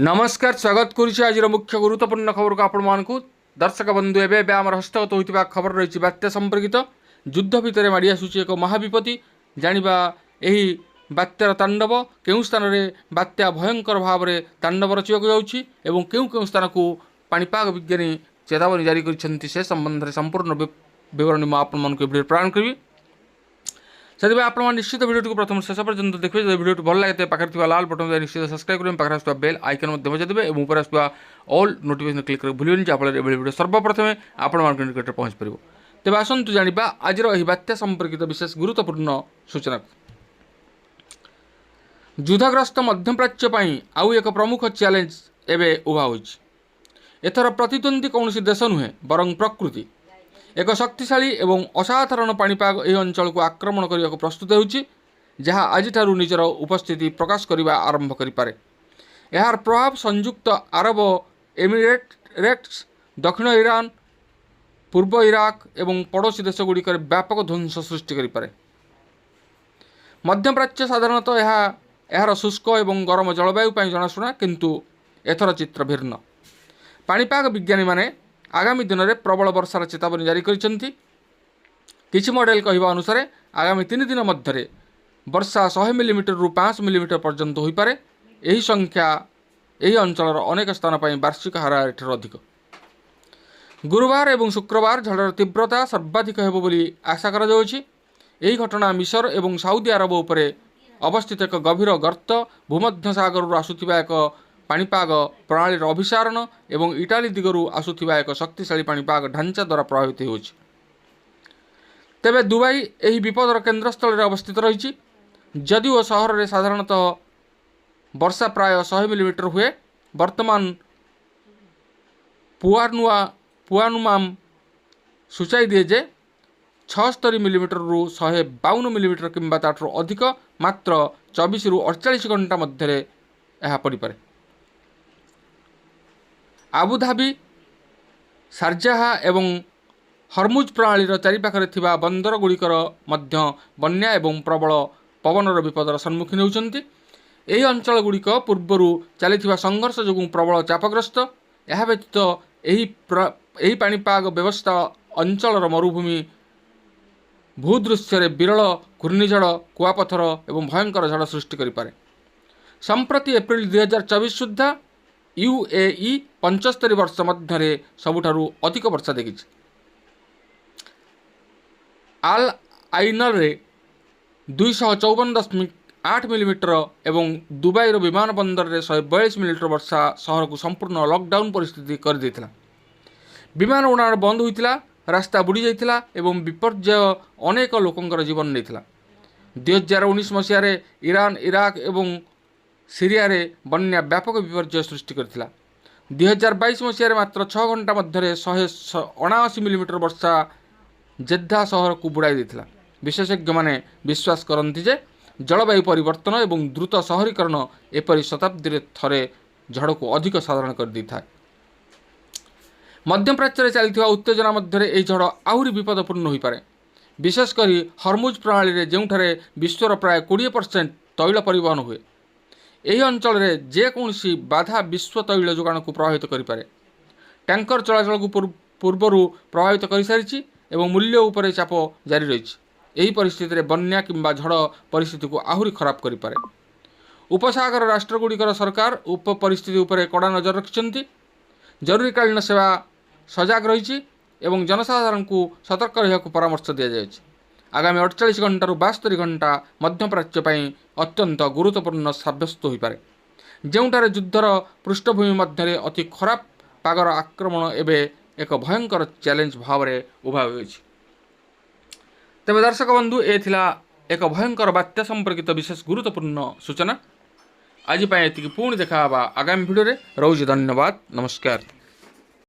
नमस्कार स्वागत करुच्ची आज मुख्य गुरुत्वपूर्ण खबर को आपण दर्शक बंधु एवं आम हस्तगत होता खबर रही बात्या संपर्कित युद्ध भितर माड़ी आसूची एक महाविपत्ति जानिबा एही बात्यार तांडव केउं स्थान रे बात्या भयंकर भाव में तांडव रचिବାକୁ ଯାଉଛି ଏବଂ କେଉଁ କେଉଁ ସ୍ଥାନକୁ पाणीपाग विज्ञानी चेतावनी जारी କରିଛନ୍ତି से संबंध में संपूर्ण विवरणी ମୁଁ ଆପଣମାନଙ୍କୁ ଭିडिଓ प्रदान କରିବି। ସେଥିପାଇଁ ଆପଣମାନେ ନିଶ୍ଚିତ ଭିଡ଼ିଓଟିକୁ ପ୍ରଥମ ଶେଷ ପର୍ଯ୍ୟନ୍ତ ଦେଖିବେ। ଯଦି ଭିଡ଼ିଓଟି ଭଲ ଲାଗେ ତେବେ ପାଖରେ ଥିବା ଲାଲ ବଟନ୍ ନିଶ୍ଚିତ ସବସ୍କ୍ରାଇବ୍ କରିବେ, ପାଖରେ ଆସୁଥିବା ବେଲ୍ ଆଇକନ୍ ମଧ୍ୟ ବଜାଇଦେବେ ଏବଂ ଉପରେ ଆସୁଥିବା ଅଲ୍ ନୋଟିଫିକେସନ୍ କ୍ଲିକ୍ କରିବାକୁ ଭୁଲିବେନି, ଯାହାଫଳରେ ଏଭଳି ଭିଡ଼ିଓ ସର୍ବପ୍ରଥମେ ଆପଣମାନଙ୍କ ନିକଟରେ ପହଞ୍ଚି ପାରିବ। ତେବେ ଆସନ୍ତୁ ଜାଣିବା ଆଜିର ଏହି ବାତ୍ୟା ସମ୍ପର୍କିତ ବିଶେଷ ଗୁରୁତ୍ୱପୂର୍ଣ୍ଣ ସୂଚନାକୁ। ଯୁଦ୍ଧଗ୍ରସ୍ତ ମଧ୍ୟପ୍ରାଚ୍ୟ ପାଇଁ ଆଉ ଏକ ପ୍ରମୁଖ ଚ୍ୟାଲେଞ୍ଜ ଏବେ ଉଭା ହୋଇଛି। ଏଥର ପ୍ରତିଦ୍ୱନ୍ଦ୍ୱୀ କୌଣସି ଦେଶ ନୁହେଁ ବରଂ ପ୍ରକୃତି। एक शक्तिशाली एवं असाधारण पाणीपाग यह अंचल को आक्रमण करने को प्रस्तुत होउछि, जहाँ आज निजर उपस्थिति प्रकाश करने आरंभ करें। यार प्रभाव संयुक्त अरब एमिरेट्स, दक्षिण ईरान, पूर्व इराक एवं पड़ोशी देशगुड़िक व्यापक ध्वंस सृष्टि करें। मध्यप्राच्य साधारणतः यार शुष्क एवं गरम जलवायु जनाशुना, किंतु एथर चित्र भिन्न। पाणीपाग विज्ञानी माने आगामी दिन में प्रबल वर्षार चेतावनी जारी करिसेंति। किछि मॉडल कहवा अनुसार आगामी 3 दिन मध्य वर्षा 100 मिलीमीटर रु 5 मिलीमीटर पर्यंत हो पारे। यही संख्या यही अंचल अनेक स्थान पर वार्षिक हार एठार अधिक। गुरुवार और शुक्रवार झड़र तीव्रता सर्वाधिक हेबो बोली आशा करा जाउछि। यही घटना मिसर और साउदी अरब उपरे अवस्थित एक गभीर गर्त भूमध्य सागर आसुथिबा एक पाणीपाग प्रणाली अभिसारण एवं इटाली दिगरू आसुथिबा एक शक्तिशाली पाणीपाग ढांचा द्वारा प्रभावित होछि। तेबे दुबई यही विपदर केन्द्रस्थल अवस्थित रही। जदिओ सहर में साधारणतः वर्षा प्राय 100 मिलीमीटर हुए, वर्तमान पुआनुमाम सूचाई दिए जे 76 मिलीमीटर रु 152 मिलीमीटर किंबा ताठू अधिक मात्र 24 रु 48 घंटा मध्य यह पड़पे। आबुधाबी, शारजाह एवं हरमुज प्रणाली चारिपाखरे थिबा बंदर गुड़िकर मध्य बन्या एवं प्रबल पवनर विपदर सम्मुखीन होउछन्ति। एही अंचल गुड़िक पूर्वरु चलिथिबा संघर्ष जोगुं प्रबल चापग्रस्त। यह व्यतीत एही पाणीपाग व्यवस्था अंचलर मरुभूमि भूदृश्य विरल घूर्णिझड़, कुआपथर एवं भयंकर झड़ सृष्टि करिपारे। संप्रति एप्रिल 2024 सुद्धा यूएई 75 वर्ष मध्य सबुठारु अधिक वर्षा देखी। आल आइनर 254.8 मिलीमीटर एवं दुबईर विमान बंदर में 142 मिलीमीटर वर्षा सहर को संपूर्ण लॉकडाउन परिस्थिति कर देथिला। विमान उड़ान बंद होइतिला, रास्ता बुड़ी जाइतिला एवं विपर्यय अनेक लोकंकर जीवन नेथिला। 2019 मसीह ईरान, इराक एवं सीरिया रे बन्या व्यापक विपर्यय सृष्टि करथिला। 2022 मसीह मात्र 6 घंटा मध्य 179 मिलीमीटर वर्षा जेद्दा सहर को बुड़ाई देथिला। विशेषज्ञ माने विश्वास करती जे जलवायु परिवर्तन एवं द्रुत शहरीकरण एपरी शताब्दी थरे झड़ को अधिक साधारण कर दी था। मध्यप्राच्य चलता उत्तेजना मध्य यह झड़ आहरी विपदपूर्ण हो पारे। विशेषकर हरमुज प्रणाली रे जेउठारे विश्वर प्राय 20% तैल परिवहन हुए। यही अंचल में जेकोसी बाधा विश्व तैल जोगाण को प्रभावित करें। टैंकर चलाचल को पूर्वर प्रभावित कर सारी एवं मूल्य उपर चाप जारी रही। यही परिस्थिति में बन्या किंबा झड़ परिस्थिति को आहरी खराब करें। उपसागर राष्ट्रगुड़िकर सरकार उप परिस्थिति उपर कड़ा नजर रखिंट। जरूरीकालीन सेवा सजग रही एवं जनसाधारण को सतर्क रहा परामर्श दि जाए। आगामी 48 घंटा 72 घंटा मध्यप्राच्य अत्यंत गुरुत्वपूर्ण सब्यस्त हो पारे, जोठारे युद्धर पृष्ठभूमि मध्य अति खराब पागर आक्रमण एवं एक भयंकर चैलेंज भाव में उभा हो। तेज दर्शक बंधु ए थिला एक भयंकर बात्या संपर्कित विशेष गुरुत्वपूर्ण सूचना। आज पुणी देखा आगामी भिडियो रे। रोज धन्यवाद, नमस्कार।